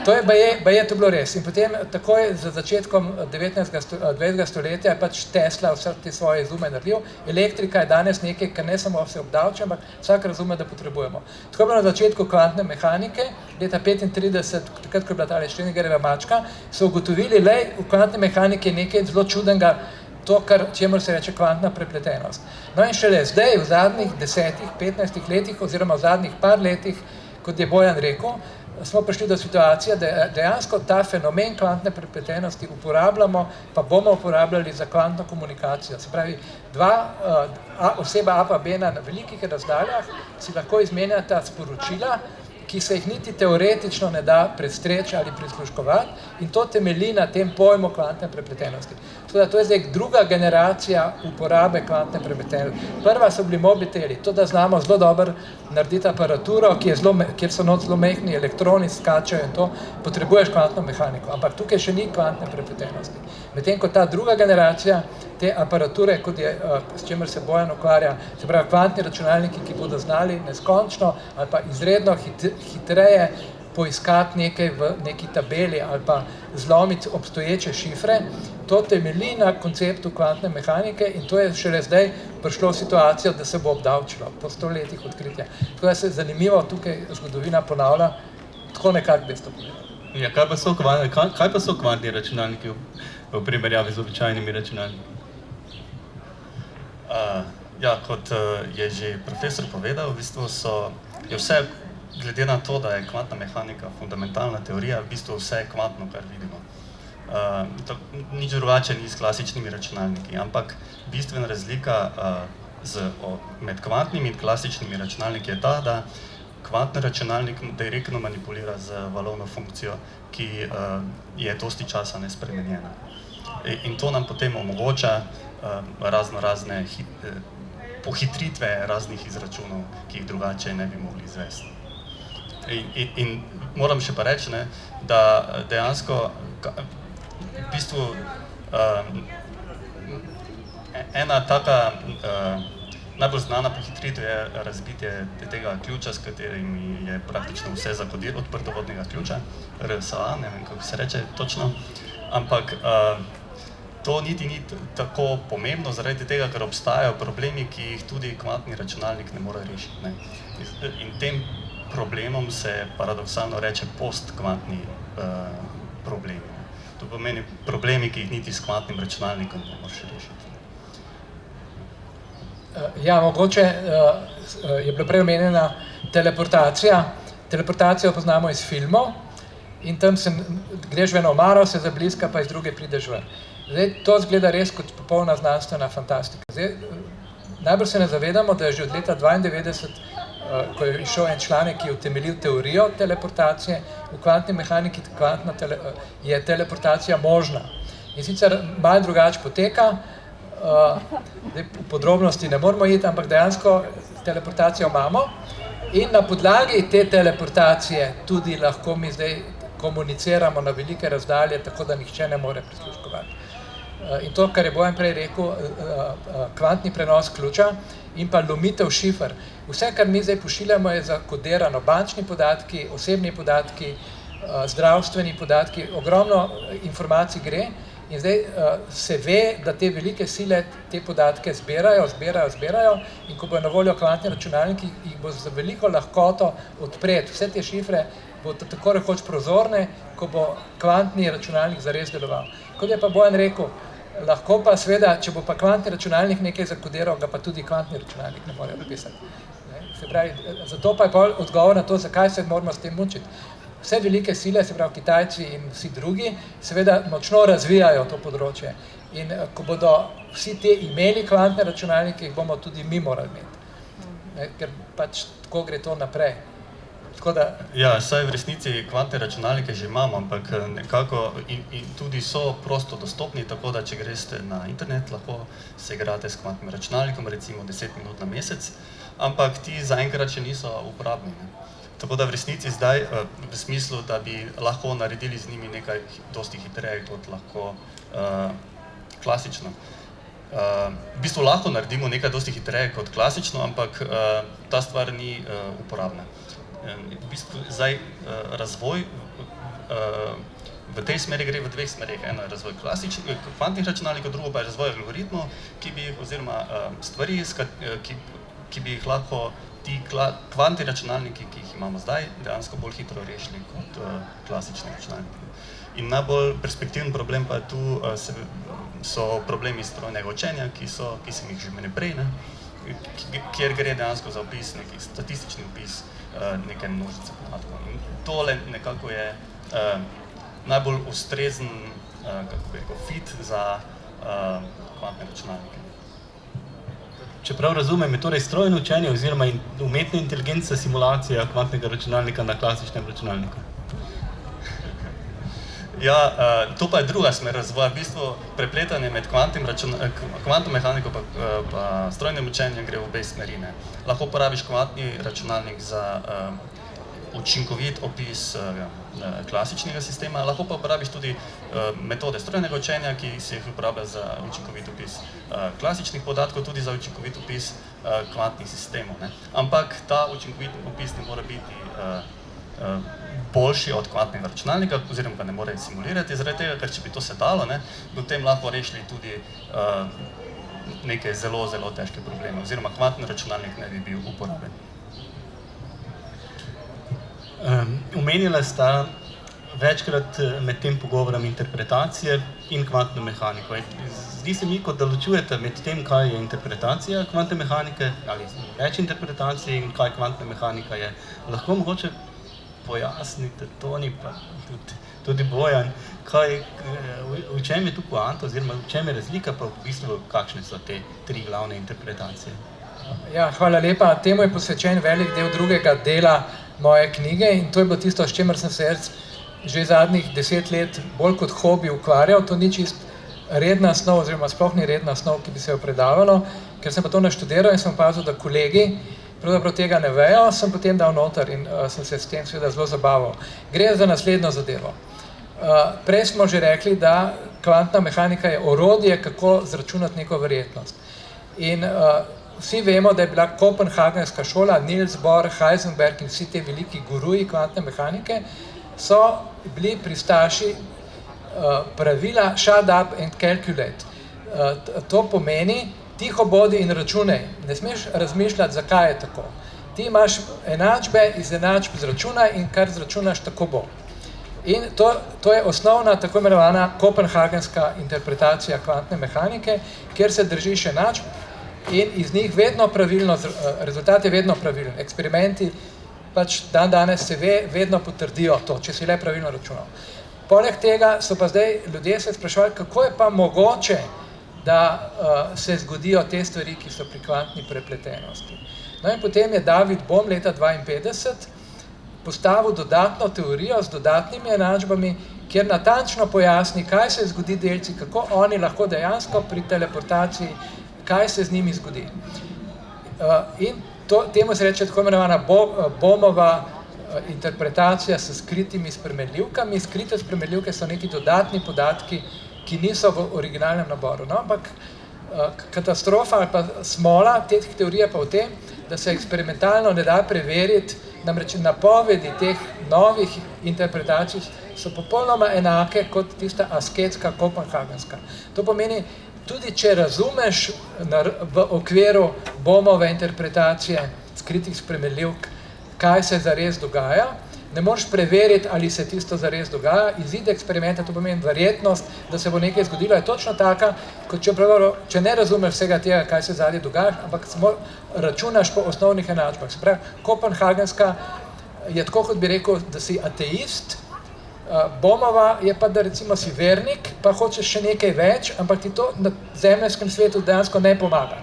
to je baje to bilo res. In potem takoj za začetkom 20. stoletja je pač Tesla vse te svoje izume naredil. Elektrika je danes nekaj, kar ne samo se obdavča, ampak vsak razume, da potrebujemo. Tako je bilo na začetku kvantne mehanike, leta 1935, takrat, ko je bila ta Schrödingerjeva mačka, so ugotovili, le v kvantni mehaniki je nekaj zelo čudenega, to, čemur se reče kvantna prepletenost. No in šele zdaj, v zadnjih 10-15 letih, oziroma v zadnjih par letih, kot je Bojan rekel, smo prišli do situacije, da dejansko ta fenomen kvantne prepletenosti uporabljamo, pa bomo uporabljali za kvantno komunikacijo. Se pravi, oseba A pa B na velikih razdaljah si lahko izmenjata sporočila, ki se jih niti teoretično ne da prestreči ali prisluškovati, in to temelji na tem pojmu kvantne prepletenosti. To je zdaj druga generacija uporabe kvantne prepletenosti. Prva so bili mobiteli, to, da znamo zelo dobro narediti aparaturo, kjer so not zelo mehni elektroni, skačajo in to, potrebuješ kvantno mehaniko, ampak tukaj še ni kvantne prepletenosti. Medtem ko ta druga generacija te aparature, kot je, s čemer se Bojan ukvarja, se pravi kvantni računalniki, ki bodo znali neskončno ali pa izredno hitreje poiskati nekaj v neki tabeli ali pa zlomiti obstoječe šifre, to temelji na konceptu kvantne mehanike in to je šele zdaj prišlo v situacijo, da se bo obdavčilo po 100 letih odkritja. Tako da se zanimivo tukaj zgodovina ponavlja, tako nekako bi to povedal. Ja, kaj pa so kvantni računalniki v primerjavi z običajnimi računalniki? Ja, kot je že profesor povedal, v bistvu je vse, glede na to, da je kvantna mehanika fundamentalna teorija, v bistvu vse kvantno, kar vidimo. Nič drugače ni s klasičnimi računalniki, ampak bistvena razlika med kvantnimi in klasičnimi računalniki je ta, da kvantni računalnik direktno manipulira z valovno funkcijo, ki je dosti časa nespremenjena. In to nam potem omogoča razne pohitritve raznih izračunov, ki jih drugače ne bi mogli izvesti. In moram še pa reči, da dejansko v bistvu ena taka najbolj znana pohitritev je razbitje tega ključa, s katerim je praktično vse zakodirano, odprtovodnega ključa, RSA, ne vem, kako se reče točno, ampak to niti ni tako pomembno, zaradi tega, ker obstajajo problemi, ki jih tudi kvantni računalnik ne more rešiti. In tem problemom se paradoksalno reče postkvantni problemi. To pomeni problemi, ki jih niti s kvantnim računalnikom ne moreš rešiti. Ja, mogoče je bila prej omenjena teleportacija. Teleportacijo poznamo iz filmov in tam greš v eno omaro, se zabliska, pa iz druge prideš ven. Zdaj, to zgleda res kot popolna znanstvena fantastika. Zdaj, najbolj se ne zavedamo, da je že od leta 1992, ko je išel en članek, ki je utemeljil teorijo teleportacije, v kvantni mehaniki je teleportacija možna. In sicer malo drugače poteka, v podrobnosti ne moramo iti, ampak dejansko teleportacijo imamo in na podlagi te teleportacije tudi lahko mi zdaj komuniciramo na velike razdalje, tako da nihče ne more prisluškovati. In to, kar je Bojan prej rekel, kvantni prenos ključa in pa lomitev šifer. Vse, kar mi zdaj pošiljamo, je zakodirano. Bančni podatki, osebni podatki, zdravstveni podatki, ogromno informacij gre in zdaj se ve, da te velike sile te podatke zbirajo in ko bojo na voljo kvantni računalniki, jih bo za veliko lahkoto odpreti. Vse te šifre bodo tako rekoč prozorne, ko bo kvantni računalnik zares deloval. Kot je pa Bojan rekel, lahko pa seveda, če bo pa kvantni računalnik nekaj zakodiral, ga pa tudi kvantni računalnik ne more napisati. Se pravi, zato pa je pol odgovor na to, zakaj se moramo s tem mučiti. Vse velike sile, se pravi Kitajci in vsi drugi, seveda močno razvijajo to področje. In ko bodo vsi te imeli kvantne računalnike, jih bomo tudi mi morali imeti. Ker pač tako gre to naprej. Ja, saj v resnici kvantne računalnike že imamo, ampak nekako in tudi so prosto dostopni, tako da če greste na internet, lahko se igrate s kvantnim računalnikom, recimo 10 minut na mesec, ampak ti zaenkrat še niso uporabni. Tako da v resnici zdaj, v smislu, da bi lahko naredili z njimi nekaj dosti hitreje kot lahko klasično. V bistvu lahko naredimo nekaj dosti hitreje kot klasično, ampak ta stvar ni uporabna. V bistvu zdaj razvoj v tej smeri gre v dveh smerih. Eno je razvoj kvantnih računalnikov, drugo pa je razvoj algoritmov, oziroma stvari, ki bi jih lahko ti kvantni računalniki, ki jih imamo zdaj, dejansko bolj hitro rešili kot klasični računalniki. In najbolj perspektiven problem pa tu so problemi strojnega učenja, ki sem jih že imel prej, kjer gre dejansko za opis, neki statistični opis neke množice podatkov. In tole nekako je najbolj ustrezen, kako bi rekel, fit za kvantne računalnike. Če prav razumem, je torej strojno učenje oziroma umetna inteligenca simulacija kvantnega računalnika na klasičnem računalniku? Ja, to pa je druga smer razvoja. V bistvu prepletanje med kvantno mehaniko pa strojnim učenjem gre v obe smeri. Lahko uporabiš kvantni računalnik za učinkovit opis klasičnega sistema, lahko pa uporabiš tudi metode strojnega učenja, ki se jih uporablja za učinkovit opis klasičnih podatkov, tudi za učinkovit opis kvantnih sistemov. Ampak ta učinkovit opis ne more biti boljši od kvantnega računalnika, oziroma ga ne more simulirati, zaradi tega, ker če bi to se dalo, potem lahko rešili tudi neke zelo, zelo težke probleme, oziroma kvantni računalnik ne bi bil uporaben. Omenila sta večkrat med tem pogovorom interpretacije in kvantno mehaniko. Zdi se mi, kot da ločujete med tem, kaj je interpretacija kvantne mehanike, ali več interpretacij in kaj kvantna mehanika je. Lahko mogoče pojasnite, Toni, pa tudi Bojan, v čem je tu poanta, oziroma v čem je razlika, pa v bistvu kakšne so te tri glavne interpretacije? Ja, hvala lepa. Temu je posvečen velik del drugega dela moje knjige in to je bilo tisto, s čemer sem se jaz že zadnjih 10 let bolj kot hobi ukvarjal. To ni čist redna snov, oziroma sploh ni redna snov, ki bi se jo predavalo, ker sem pa to naštudiral in sem opazil, da kolegi pravzaprav tega ne vejo, sem potem dal noter in sem se s tem seveda zelo zabaval. Gre za naslednjo zadevo. Prej smo že rekli, da kvantna mehanika je orodje, kako zračunati neko verjetnost. In vsi vemo, da je bila kopenhagenska šola, Niels Bohr, Heisenberg in vsi te veliki guruji kvantne mehanike, so bili pristaši pravila shut up and calculate. To pomeni, tiho bodi in računaj. Ne smeš razmišljati, zakaj je tako. Ti imaš enačbe, iz enačb zračunaj in kar zračunaš, tako bo. In to je osnovna, tako imenovana kopenhagenska interpretacija kvantne mehanike, kjer se držiš enačb in iz njih vedno pravilno, rezultat je vedno pravilen. Eksperimenti pač danes se vedno potrdijo to, če si le pravilno računal. Poleg tega so pa zdaj ljudje se spraševali, kako je pa mogoče, da se zgodijo te stvari, ki so pri kvantni prepletenosti. No in potem je David Bohm leta 1952 postavil dodatno teorijo z dodatnimi enačbami, kjer natančno pojasni, kaj se zgodi delci, kako oni lahko dejansko pri teleportaciji, kaj se z njimi zgodi. In temu se reče tako imenovana Bohmova interpretacija s skritimi spremenljivkami. Skrite spremenljivke so neki dodatni podatki, ki niso v originalnem naboru. No, ampak katastrofa ali pa smola teh teorij pa v tem, da se eksperimentalno ne da preveriti, namreč napovedi teh novih interpretacij so popolnoma enake kot tista asketska kopenhagenska. To pomeni, tudi če razumeš v okviru Bohmove interpretacije skritih spremenljivk, kaj se zares dogaja, ne moreš preveriti, ali se tisto zares dogaja. Izid eksperimenta, to pomeni verjetnost, da se bo nekaj zgodilo, je točno taka, kot če ne razumeš vsega tega, kaj se zadnje dogaja, ampak samo računaš po osnovnih enačbah. Se pravi, kopenhagenska je tako, kot bi rekel, da si ateist, Bohmova je pa, da recimo si vernik, pa hočeš še nekaj več, ampak ti to na zemeljskem svetu dejansko ne pomaga.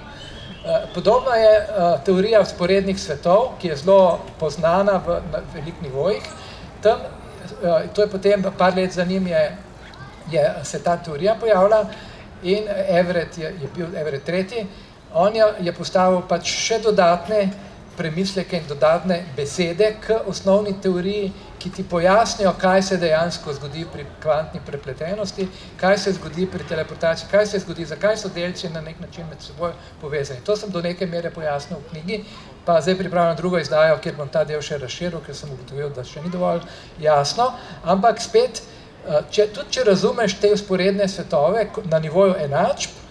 Podobno je teorija vzporednih svetov, ki je zelo poznana na velikih nivojih. Tam, to je potem par let za njim se ta teorija pojavila in Everett je bil Everett III. On je postavil pač še dodatne premisleke in dodatne besede k osnovni teoriji, ki ti pojasnijo, kaj se dejansko zgodi pri kvantni prepletenosti, kaj se zgodi pri teleportaciji, kaj se zgodi, zakaj so delci na nek način med seboj povezani. To sem do neke mere pojasnil v knjigi, pa zdaj pripravljam drugo izdajo, kjer bom ta del še razširil, ker sem ugotovil, da še ni dovolj jasno, ampak spet, tudi če razumeš te vzporedne svetove na nivoju enačb,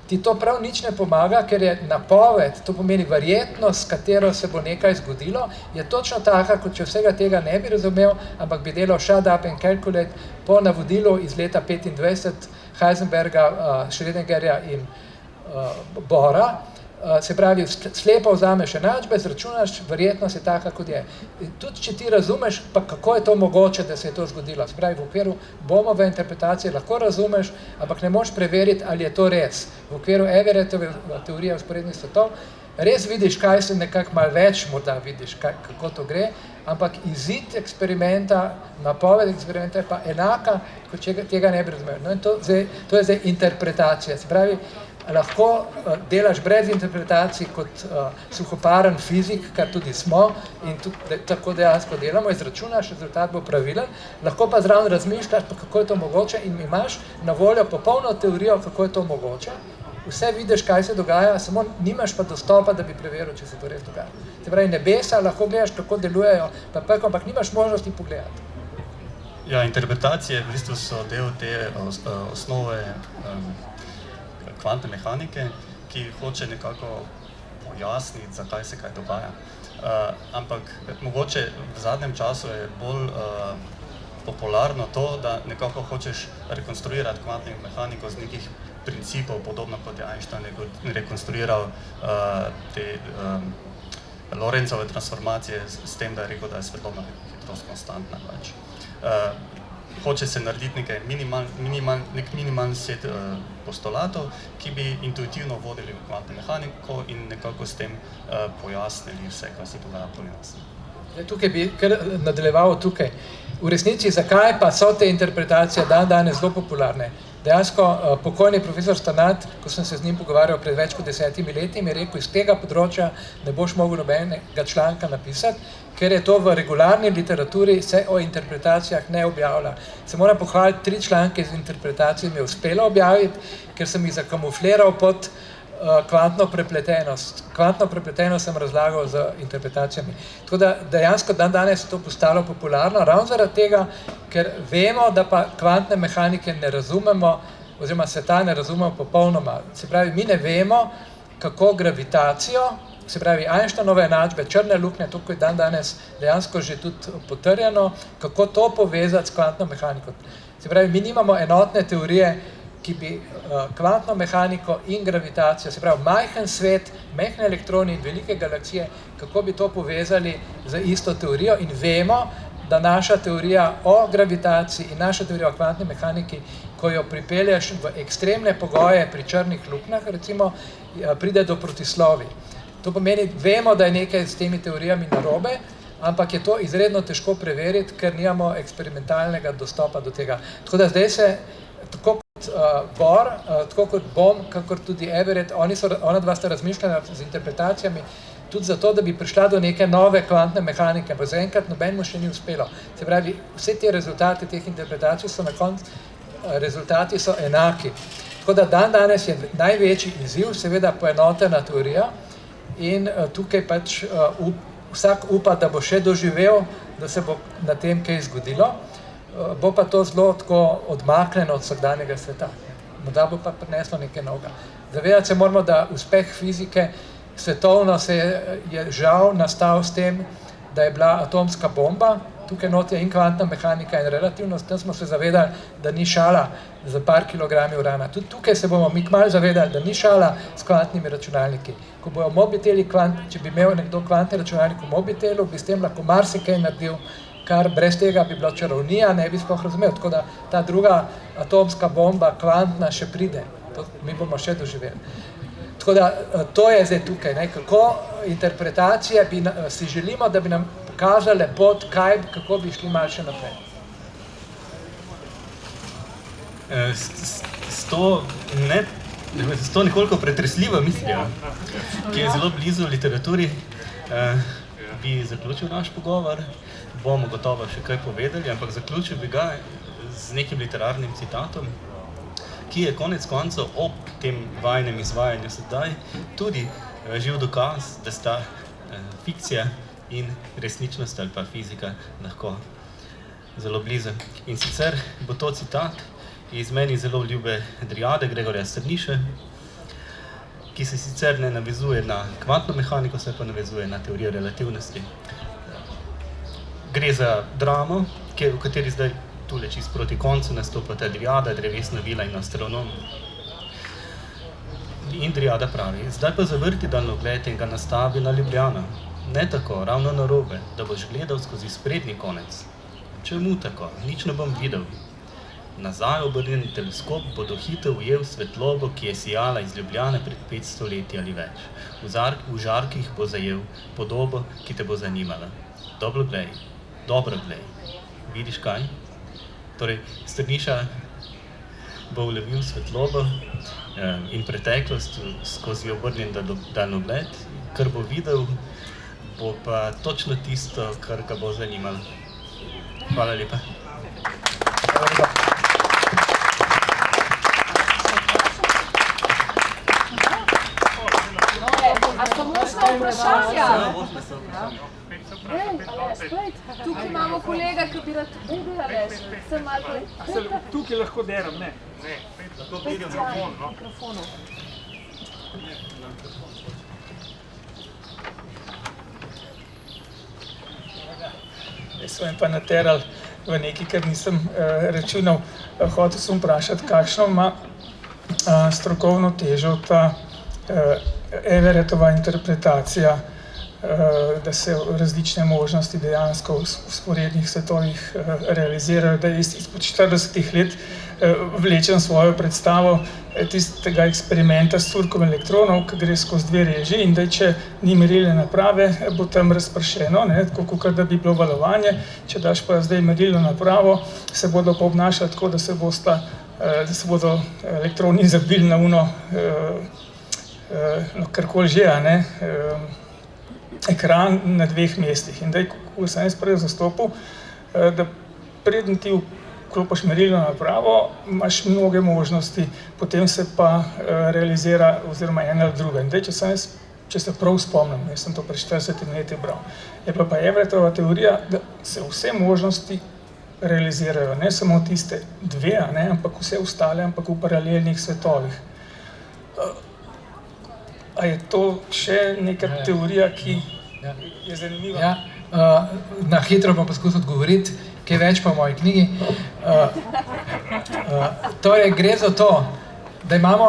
ti to prav nič ne pomaga, ker je napoved, to pomeni verjetnost, s katero se bo nekaj zgodilo, je točno taka, kot če vsega tega ne bi razumel, ampak bi delal shut up and calculate po navodilu iz leta 25 Heisenberga, Schrödingerja in Bohra. Se pravi, slepo vzameš enačbe, zračunaš, verjetnost je taka, kot je. Tudi, če ti razumeš, pa kako je to mogoče, da se je to zgodilo. Se pravi, v okviru Bohmove interpretacije lahko razumeš, ampak ne moš preveriti, ali je to res. V okviru Everettove teorije vzporednih svetov res vidiš, kaj se nekako malo več morda vidiš, kako to gre, ampak izid eksperimenta, napoved eksperimenta je pa enaka, kot če tega ne bi razumel. No in to je zdaj interpretacija. Se pravi, lahko delaš brez interpretacij kot suhoparen fizik, kar tudi smo in tudi tako dejansko delamo, izračunaš, rezultat bo pravilen, lahko pa zraven razmišljaš, pa kako je to mogoče in imaš na voljo popolno teorijo, kako je to mogoče. Vse vidiš, kaj se dogaja, samo nimaš pa dostopa, da bi preveril, če se to res dogaja. Se pravi, nebesa, lahko gledaš, kako delujejo, ampak nimaš možnosti pogledati. Ja, interpretacije v bistvu so del te osnove kvantne mehanike, ki hoče nekako pojasniti, zakaj se kaj dogaja. Ampak mogoče v zadnjem času je bolj popularno to, da nekako hočeš rekonstruirati kvantno mehaniko z nekih principov, podobno kot je Einstein rekonstruiral te Lorentzove transformacije s tem, da je rekel, da je svetlobna hitrost konstantna. Hoče se narediti nek minimalni set postulatov, ki bi intuitivno vodili v kvantno mehaniko in nekako s tem pojasnili vse, kar se dogaja okoli nas. Tukaj bi kar nadaljeval tukaj. V resnici, zakaj pa so te interpretacije danes zelo popularne? Dejansko pokojni profesor Stanat, ko sem se z njim pogovarjal pred več kot 10 leti, mi je rekel, iz tega področja ne boš mogel nobenega članka napisati, ker je to v regularni literaturi se o interpretacijah ne objavlja. Se moram pohvaliti, 3 članke z interpretacijami mi je uspelo objaviti, ker sem jih zakamufliral pod kvantno prepletenost. Kvantno prepletenost sem razlagal z interpretacijami. Tako da dejansko danes je to postalo popularno, ravno zaradi tega, ker vemo, da pa kvantne mehanike ne razumemo, oziroma sveta ne razumemo popolnoma. Se pravi, mi ne vemo, kako gravitacijo, se pravi, Einsteinove enačbe, črne luknje, to je danes dejansko že tudi potrjeno, kako to povezati s kvantno mehaniko. Se pravi, mi nimamo enotne teorije, ki bi kvantno mehaniko in gravitacijo, se pravi, majhen svet, majhne elektroni in velike galaksije, kako bi to povezali z isto teorijo in vemo, da naša teorija o gravitaciji in naša teorija o kvantni mehaniki, ko jo pripelješ v ekstremne pogoje pri črnih luknjah, recimo, pride do protislovi. To pomeni, vemo, da je nekaj s temi teorijami narobe, ampak je to izredno težko preveriti, ker nimamo eksperimentalnega dostopa do tega. Tako da zdaj se, tako kot Bohr, tako kot Bohm, kakor tudi Everett, ona dva sta razmišljala z interpretacijami, tudi zato, da bi prišla do neke nove kvantne mehanike, pa zaenkrat nobenemu še ni uspelo. Se pravi, vse te rezultate teh interpretacij so na koncu, rezultati so enaki. Tako da danes je največji izziv, seveda poenotena teorija in tukaj pač vsak upa, da bo še doživel, da se bo na tem kaj zgodilo. Bo pa to zelo tako odmaknjeno od vsakdanjega sveta. Morda bo pa prineslo nekaj novega. Zavedati se moramo, da uspeh fizike svetovno se je žal nastal s tem, da je bila atomska bomba, tukaj not je in kvantna mehanika in relativnost, tam smo se zavedali, da ni šala za par kilogrami urana. Tudi tukaj se bomo mi kmalu zavedali, da ni šala s kvantnimi računalniki. Ko bojo mobiteli, če bi imel nekdo kvantni računalnik v mobitelu, bi s tem lahko marsikaj naredil, kar brez tega bi bilo čarovnija, ne bi sploh razumel. Tako da ta druga atomska bomba, kvantna, še pride. Mi bomo še doživeli. Tako da to je zdaj tukaj, kako interpretacije si želimo, da bi nam pokazale pot, kako bi šli malo še naprej. S to nekoliko pretresljivo mislijo, ki je zelo blizu literaturi, bi zaključil naš pogovor. Bomo gotovo še kaj povedali, ampak zaključil bi ga z nekim literarnim citatom, ki je konec koncev ob tem vajnem izvajanju sedaj tudi živ dokaz, da sta fikcija in resničnost ali pa fizika lahko zelo blizu. In sicer bo to citat iz meni zelo ljube Driade Gregorja Strniše, ki se sicer ne navezuje na kvantno mehaniko, se pa navezuje na teorijo relativnosti. Gre za dramo, v kateri zdaj tule čist proti koncu nastopata Driada, drevesna vila in astronom. In Driada pravi, zdaj pa zavrti daljnogled in ga nastavi na Ljubljano. Ne tako, ravno narobe, da boš gledal skozi sprednji konec. Čemu tako? Nič ne bom videl. Nazaj obrnjen teleskop bo do hitro ujel svetlobo, ki je sijala iz Ljubljane pred 500 leti ali več. V žarkih bo zajel podobo, ki te bo zanimala. Dobro glej. Vidiš kaj? Torej, Strniša bo ulevil svetlobo in preteklost skozi obrnjen daljnogled, kar bo videl, bo pa točno tisto, kar ga bo zanimalo. Hvala lepa. A so možna vprašanja? Tukaj imamo kolega, ki bi rad Aleš. Sem malo... Tukaj lahko deram, ne. Lahko vidim mikrofonu. Jaz sem pa nateral v nekaj, kar nisem računal. Hotel sem vprašati, kakšno ima strokovno težo ta Everettova interpretacija, da se različne možnosti dejansko v vzporednih svetovih realizirajo, da jaz izpod 40 let vlečem svojo predstavo tistega eksperimenta s curkom elektronov, ki gre skozi dve reži in da če ni merilne naprave, bo tam razpršeno, tako kot da bi bilo valovanje. Če daš pa zdaj merilno napravo, se bodo pa obnašali tako, da se bodo elektroni zabili na uno, karkoli že, ekran na dveh mestih. In da, ko sem jaz prej zastopil, da preden ti vklopiš merilno napravo, imaš mnoge možnosti, potem se pa realizira oziroma ena ali druga. In da, če se prav spomnim, jaz sem to pred 40 leti bral, je pa Everettova teorija, da se vse možnosti realizirajo, ne samo tiste dve, ampak vse ostale, ampak v paralelnih svetovih. A je to še neka teorija, ki je zanimiva? Ja, na hitro bom poskusil odgovoriti, kaj več pa v moji knjigi. Torej, gre za to, da imamo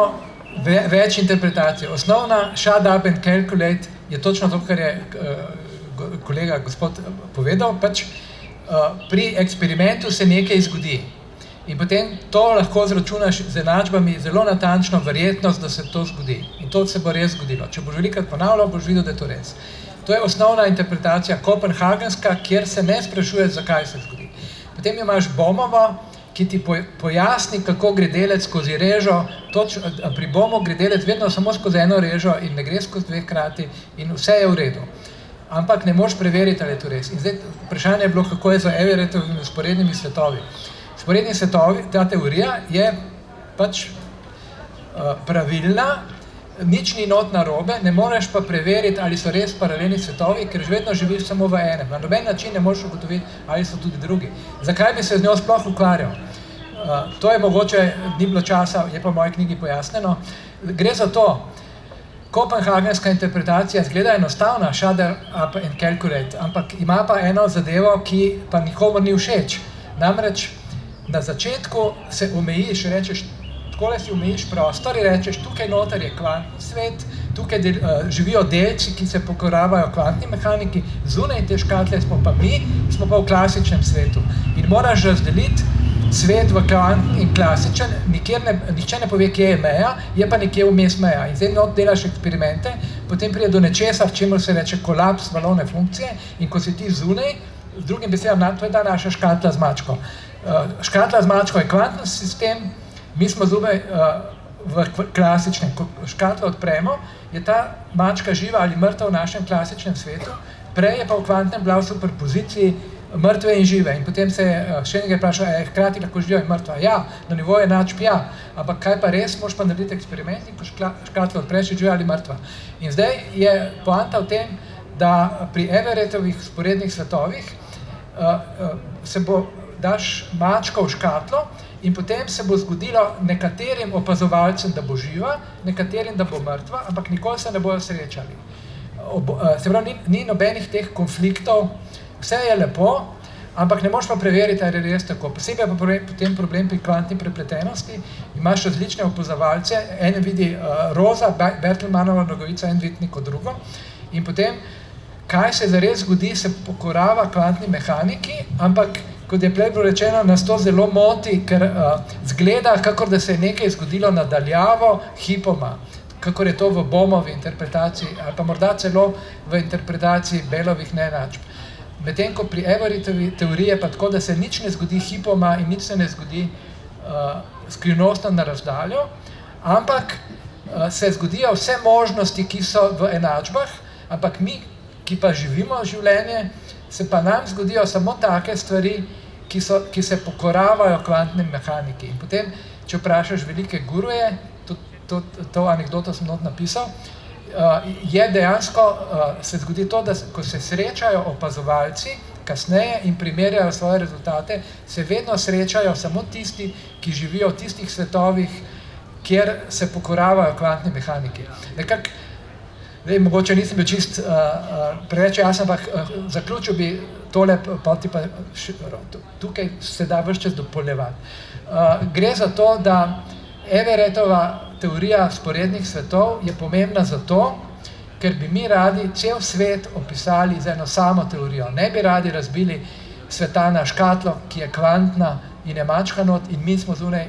več interpretacij. Osnovna shut up and calculate je točno to, kar je kolega gospod povedal. Pač pri eksperimentu se nekaj zgodi. In potem to lahko zračunaš z enačbami zelo natančno verjetnost, da se to zgodi. In to se bo res zgodilo. Če boš velikrat ponavljal, boš videl, da je to res. To je osnovna interpretacija kopenhagenska, kjer se ne sprašuje, zakaj se zgodi. Potem imaš Bohmovo, ki ti pojasni, kako gre delec skozi režo. Pri Bohmu gre delec vedno samo skozi eno režo in ne gre skozi dve hkrati in vse je v redu. Ampak ne moreš preveriti, ali je to res. In zdaj vprašanje je bilo, kako je z Everettovimi vzporednimi svetovi. Vzporedni svetovi, ta teorija je pač pravilna, nič ni not narobe, ne moreš pa preveriti, ali so res paralelni svetovi, ker vedno živiš samo v enem. Na noben način ne moreš ugotoviti, ali so tudi drugi. Zakaj bi se z njo sploh ukvarjal? To je mogoče, ni bilo časa, je pa v moji knjigi pojasneno. Gre za to, kopenhagenska interpretacija zgleda enostavna, shut up and calculate, ampak ima pa eno zadevo, ki pa nikomur ni všeč. Namreč, na začetku se omejiš, rečeš, takole si omejiš prostor in rečeš, tukaj noter je kvantni svet, tukaj živijo delci, ki se pokoravajo kvantni mehaniki, zunaj te škatle smo pa mi, smo pa v klasičnem svetu. In moraš razdeliti svet v kvantni in klasičen, nihče ne pove, kje je meja, je pa nekje vmes meja. In zdaj delaš eksperimente, potem pride do nečesa, v čemer se reče kolaps valovne funkcije in ko si ti zunaj, z drugim besedam, to je ta naša škatla z mačko. Škatla z mačko je kvantni sistem, mi smo zunaj v klasičnem. Ko škatlo odpremo, je ta mačka živa ali mrtva v našem klasičnem svetu, prej je pa v kvantnem bila v superpoziciji mrtve in žive. In potem se še nekaj vpraša, je hkrati lahko živa in mrtva. Ja, na nivoju enačb ja, ampak kaj pa res, moraš pa narediti eksperiment in ko škatlo odpreš, je živa ali mrtva. In zdaj je poanta v tem, da pri Everettovih vzporednih svetovih se daš mačko v škatlo in potem se bo zgodilo nekaterim opazovalcem, da bo živa, nekaterim, da bo mrtva, ampak nikoli se ne bojo srečali. Se pravi, ni nobenih teh konfliktov, vse je lepo, ampak ne moš pa preveriti, ali je res tako. Posebej pa potem problem pri kvantni prepletenosti. Imaš različne opazovalce, en vidi roza, Bertelmannova nogavica, en vidi neko drugo. In potem, kaj se zares zgodi, se pokorava kvantni mehaniki, ampak, kot je prej bilo rečeno, nas to zelo moti, ker zgleda, kakor da se je nekaj zgodilo nadaljavo hipoma, kakor je to v Bohmovi interpretaciji, ali pa morda celo v interpretaciji Bellovih neenačb. Medtem ko pri Everettovi teoriji je pa tako, da se nič ne zgodi hipoma in nič se ne zgodi skrivnostno na razdaljo, ampak se zgodijo vse možnosti, ki so v enačbah, ampak mi, ki pa živimo življenje, se pa nam zgodijo samo take stvari, ki se pokoravajo kvantni mehaniki. In potem, če vprašaš velike guruje, to anekdoto sem not napisal, je dejansko, se zgodi to, da ko se srečajo opazovalci kasneje in primerjajo svoje rezultate, se vedno srečajo samo tisti, ki živijo v tistih svetovih, kjer se pokoravajo kvantni mehaniki. Nekako, mogoče nisem bil čist preveč jasen, ampak zaključil bi tole, tukaj se da ves čas dopolnjevati. Gre za to, da Everettova teorija vzporednih svetov je pomembna zato, ker bi mi radi cel svet opisali z eno samo teorijo. Ne bi radi razbili sveta na škatlo, ki je kvantna in je mačka not in mi smo zunaj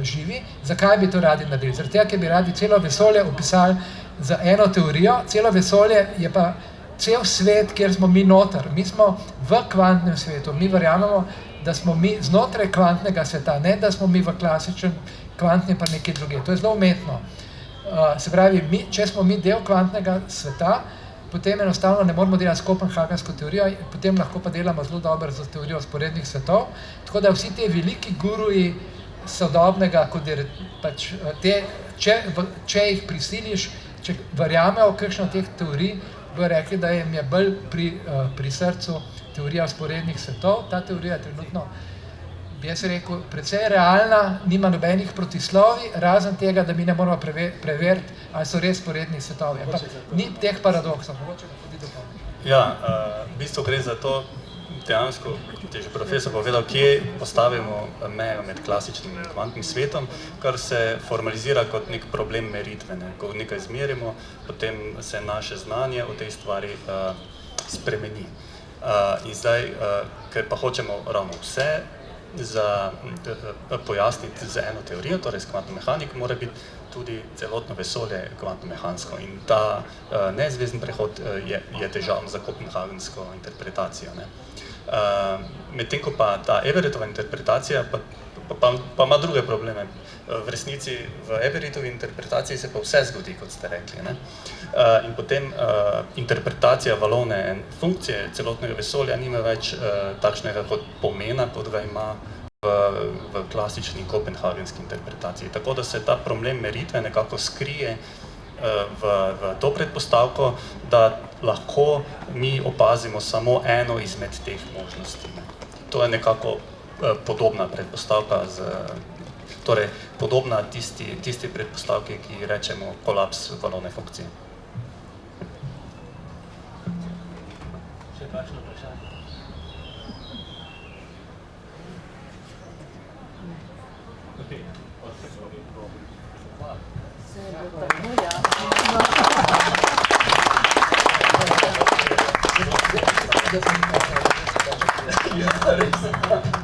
živi. Zakaj bi to radi naredili? Zaradi tega, ker bi radi celo vesolje opisali z eno teorijo. Celo vesolje je pa cel svet, kjer smo mi noter. Mi smo v kvantnem svetu. Mi verjamemo, da smo mi znotraj kvantnega sveta, ne da smo mi v klasičnem kvantni pa nekaj druge. To je zelo umetno. Se pravi, če smo mi del kvantnega sveta, potem enostavno ne moramo delati s kopenhagensko teorijo, potem lahko pa delamo zelo dobro z teorijo vzporednih svetov. Tako da vsi te veliki guruji sodobnega, kot je pač če jih prisiliš, če verjamejo v kakšno teh teorij, bojo rekli, da jim je bolj pri srcu teorija vzporednih svetov. Ta teorija je trenutno, bi jaz rekel, precej realna, nima nobenih protislovi, razen tega, da mi ne moramo preveriti, ali so res vzporedni svetovi. Ampak ni teh paradoksov. Mogoče tudi dopolniti. Ja, v bistvu gre za to, dejansko, kot je že profesor povedal, kje postavimo mejo med klasičnim in kvantnim svetom, kar se formalizira kot nek problem meritve. Ko nekaj izmerimo, potem se naše znanje o tej stvari spremeni. In zdaj, ker pa hočemo ravno vse pojasniti z eno teorijo, torej s kvantno mehaniko, mora biti tudi celotno vesolje kvantno-mehansko. In ta neizvezen prehod je težaven za kopenhagensko interpretacijo. Medtem ko pa ta Everettova interpretacija pa ima druge probleme. V resnici v Everettovi interpretaciji se pa vse zgodi, kot ste rekli. In potem interpretacija valovne funkcije celotnega vesolja nima več takšnega kot pomena, kot ga ima v klasični kopenhagenski interpretaciji. Tako da se ta problem meritve nekako skrije v to predpostavko, da lahko mi opazimo samo eno izmed teh možnosti. To je nekako podobna predpostavka, torej podobna tisti predpostavki, ki rečemo kolaps valovne funkcije. Še kakšno vprašanje? Da sem